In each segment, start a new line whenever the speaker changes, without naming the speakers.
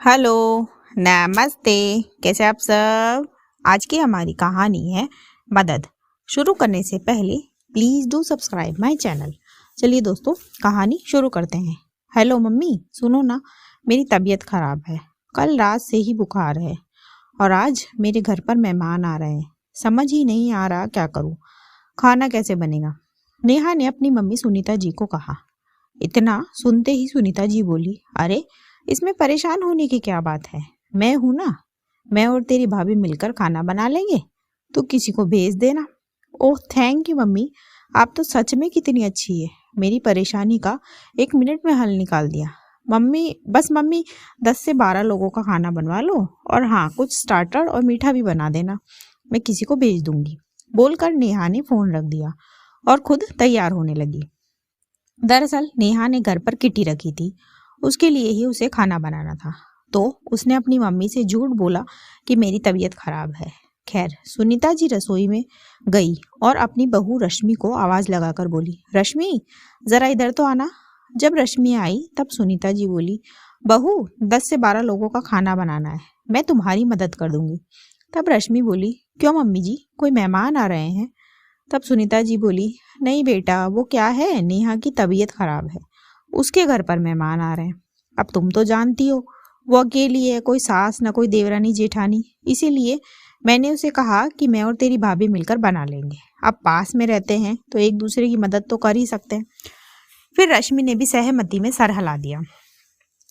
Hello, नमस्ते। कैसे आप सब। आज की हमारी कहानी है मदद। शुरू करने से पहले please do subscribe my channel. चलिए दोस्तों, कहानी शुरू करते हैं। हेलो मम्मी, सुनो ना, मेरी तबीयत ख़राब है। कल रात से ही बुखार है और आज मेरे घर पर मेहमान आ रहे हैं। समझ ही नहीं आ रहा क्या करूँ, खाना कैसे बनेगा। नेहा ने अपनी मम्मी सुनीता जी को कहा। इतना सुनते ही सुनीता जी बोली, अरे इसमें परेशान होने की क्या बात है, मैं हूं ना, मैं और तेरी भाभी मिलकर खाना बना लेंगे, तू किसी को भेज देना। ओह थैंक यू मम्मी, आप तो सच में कितनी अच्छी है, मेरी परेशानी का 1 मिनट में हल निकाल दिया। मम्मी 10 से 12 लोगों का खाना बनवा लो और हाँ, कुछ स्टार्टर और मीठा भी बना देना, मैं किसी को भेज दूंगी। बोलकर नेहा ने फोन रख दिया और खुद तैयार होने लगी। दरअसल नेहा ने घर पर किटी रखी थी, उसके लिए ही उसे खाना बनाना था, तो उसने अपनी मम्मी से झूठ बोला कि मेरी तबीयत खराब है। खैर, सुनीता जी रसोई में गई और अपनी बहू रश्मि को आवाज लगाकर बोली, रश्मि जरा इधर तो आना। जब रश्मि आई तब सुनीता जी बोली, बहू 10 से 12 लोगों का खाना बनाना है, मैं तुम्हारी मदद कर दूंगी। तब रश्मि बोली, क्यों मम्मी जी, कोई मेहमान आ रहे हैं। तब सुनीता जी बोली, नहीं बेटा, वो क्या है, नेहा की तबीयत खराब है, उसके घर पर मेहमान आ रहे हैं। अब तुम तो जानती हो वो अकेली है, कोई सास ना कोई देवरानी जेठानी, इसीलिए मैंने उसे कहा कि मैं और तेरी भाभी मिलकर बना लेंगे। अब पास में रहते हैं तो एक दूसरे की मदद तो कर ही सकते हैं। फिर रश्मि ने भी सहमति में सर हिला दिया।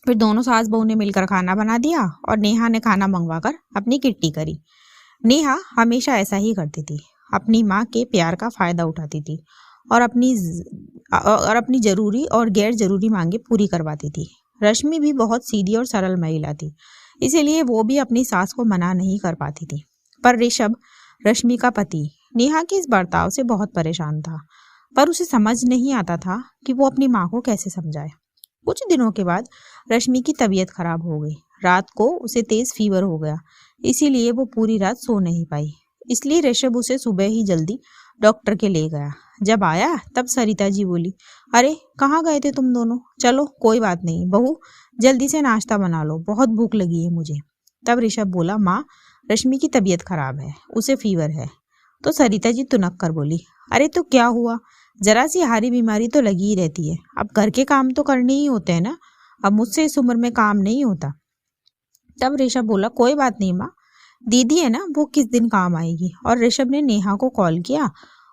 फिर दोनों सास बहू ने मिलकर खाना बना दिया और नेहा ने खाना मंगवाकर अपनी किट्टी करी। नेहा हमेशा ऐसा ही करती थी, अपनी माँ के प्यार का फायदा उठाती थी और अपनी जरूरी और गैर जरूरी मांगे पूरी करवाती थी। रश्मि भी बहुत सीधी और सरल महिला थी, इसीलिए वो भी अपनी सास को मना नहीं कर पाती थी। पर ऋषभ, रश्मि का पति, नेहा के इस बर्ताव से बहुत परेशान था, पर उसे समझ नहीं आता था कि वो अपनी माँ को कैसे समझाए। कुछ दिनों के बाद रश्मि की तबीयत खराब हो गई। रात को उसे तेज फीवर हो गया, इसीलिए वो पूरी रात सो नहीं पाई। इसलिए ऋषभ उसे सुबह ही जल्दी डॉक्टर के ले गया। जब आया तब सरिता जी बोली, अरे कहाँ गए थे तुम दोनों, चलो कोई बात नहीं, बहू जल्दी से नाश्ता बना लो, बहुत भूख लगी है मुझे। तब ऋषभ बोला, माँ रश्मि की तबीयत खराब है, उसे फीवर है। तो सरिता जी तुनक कर बोली, अरे तो क्या हुआ, जरा सी हारी बीमारी तो लगी ही रहती है, अब घर के काम तो करने ही होते हैं ना, अब मुझसे इस उम्र में काम नहीं होता। तब ऋषभ बोला, कोई बात नहीं माँ, दीदी है ना, वो किस दिन काम आएगी। और ऋषभ ने नेहा को कॉल किया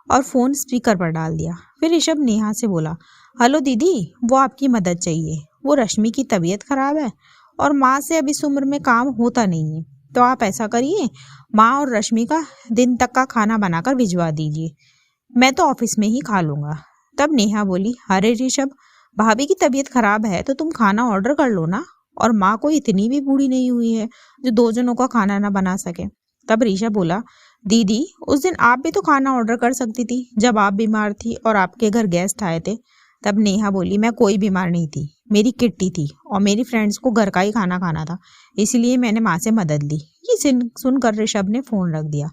और फोन स्पीकर पर डाल दिया। फिर ऋषभ नेहा से बोला, हेलो दीदी, वो आपकी मदद चाहिए, वो रश्मि की तबीयत खराब है और माँ से अब इस उम्र में काम होता नहीं है, तो आप ऐसा करिए, माँ और रश्मि का दिन तक का खाना बनाकर भिजवा दीजिए, मैं तो ऑफिस में ही खा लूंगा। तब नेहा बोली, अरे ऋषभ, भाभी की तबीयत खराब है तो तुम खाना ऑर्डर कर लो ना, और माँ को इतनी भी बूढ़ी नहीं हुई है जो 2 जनों का खाना ना बना सके। तब ऋषभ बोला, दीदी उस दिन आप भी तो खाना ऑर्डर कर सकती थी जब आप बीमार थी और आपके घर गेस्ट आए थे। तब नेहा बोली, मैं कोई बीमार नहीं थी, मेरी किट्टी थी और मेरी फ्रेंड्स को घर का ही खाना खाना था, इसलिए मैंने माँ से मदद ली। ये सुनकर ऋषभ ने फोन रख दिया।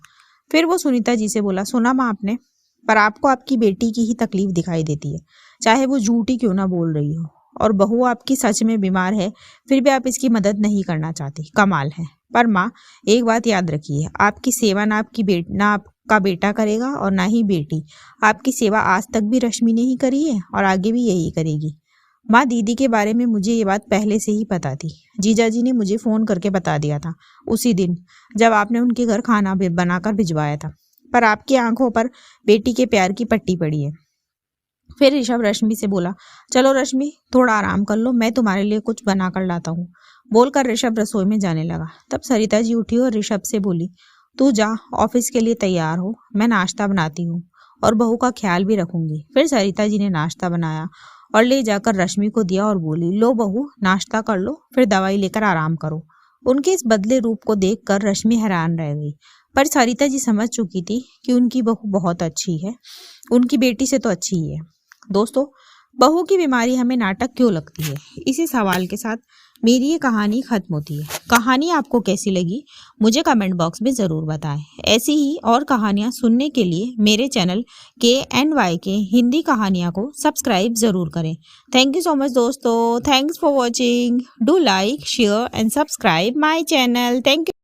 फिर वो सुनीता जी से बोला, सुना माँ आपने, पर आपको आपकी बेटी की ही तकलीफ दिखाई देती है, चाहे वो झूठी क्यों ना बोल रही हो, और बहू आपकी सच में बीमार है फिर भी आप इसकी मदद नहीं करना चाहती, कमाल है। पर माँ एक बात याद रखिए, आपकी सेवा ना आपका बेटा करेगा और ना ही बेटी, आपकी सेवा आज तक भी रश्मि ने ही करी है और आगे भी यही करेगी। माँ दीदी के बारे में मुझे ये बात पहले से ही पता थी, जीजा जी ने मुझे फोन करके बता दिया था उसी दिन जब आपने उनके घर खाना बनाकर भिजवाया था, पर आपकी आंखों पर बेटी के प्यार की पट्टी पड़ी है। फिर ऋषभ रश्मि से बोला, चलो रश्मि थोड़ा आराम कर लो, मैं तुम्हारे लिए कुछ बना कर लाता हूँ। बोलकर ऋषभ रसोई में जाने लगा। तब सरिता जी उठी और ऋषभ से बोली, तू जा, ऑफिस के लिए तैयार हो, मैं नाश्ता बनाती हूँ और बहू का ख्याल भी रखूंगी। फिर सरिता जी ने नाश्ता बनाया और ले जाकर रश्मि को दिया और बोली, लो बहू नाश्ता कर लो, फिर दवाई लेकर आराम करो। उनके इस बदले रूप को देखकर रश्मि हैरान रह गई, पर सरिता जी समझ चुकी थी कि उनकी बहू बहुत अच्छी है, उनकी बेटी से तो अच्छी ही है। दोस्तों, बहू की बीमारी हमें नाटक क्यों लगती है, इसी सवाल के साथ मेरी ये कहानी खत्म होती है। कहानी आपको कैसी लगी मुझे कमेंट बॉक्स में ज़रूर बताएं। ऐसी ही और कहानियाँ सुनने के लिए मेरे चैनल KNY हिंदी कहानियाँ को सब्सक्राइब ज़रूर करें। थैंक यू सो मच दोस्तों। Thanks for watching. Do like share and subscribe my channel. Thank you.